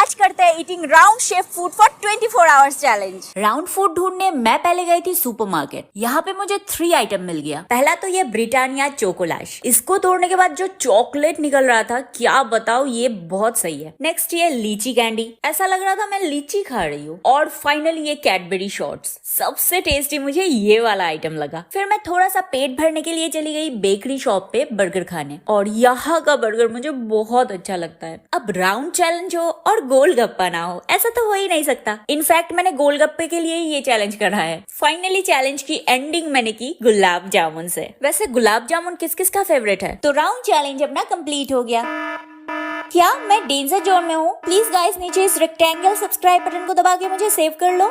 आज करते हैं eating round shape food for 24 hours challenge. Round food ढूंढने मैं पहले गई थी सुपरमार्केट। यहाँ पे मुझे 3 आइटम मिल गया। पहला तो ये ब्रिटानिया चोकोलाश। इसको तोड़ने के बाद जो चॉकलेट निकल रहा था, क्या बताओ, ये बहुत सही है। नेक्स्ट ये लीची कैंडी, ऐसा लग रहा था मैं लीची खा रही हूँ। और फाइनली ये कैडबरी शॉर्ट्स। सबसे टेस्टी मुझे ये वाला आइटम लगा। फिर मैं थोड़ा सा पेट भरने के लिए चली गई बेकरी शॉप पे बर्गर खाने, और यहाँ का बर्गर मुझे बहुत अच्छा लगता है। अब राउंड चैलेंज हो और गोलगप्पा ना हो, ऐसा तो हो ही नहीं सकता। इनफैक्ट मैंने गोलगप्पे के लिए ही ये चैलेंज करा है। फाइनली चैलेंज की एंडिंग मैंने की गुलाब जामुन से। वैसे गुलाब जामुन किस किस का फेवरेट है? तो राउंड चैलेंज अपना कंप्लीट हो गया। क्या मैं डेंजर जोन में हूँ? प्लीज गाइस नीचे इस रेक्टेंगल सब्सक्राइब बटन को दबा के मुझे सेव कर लो।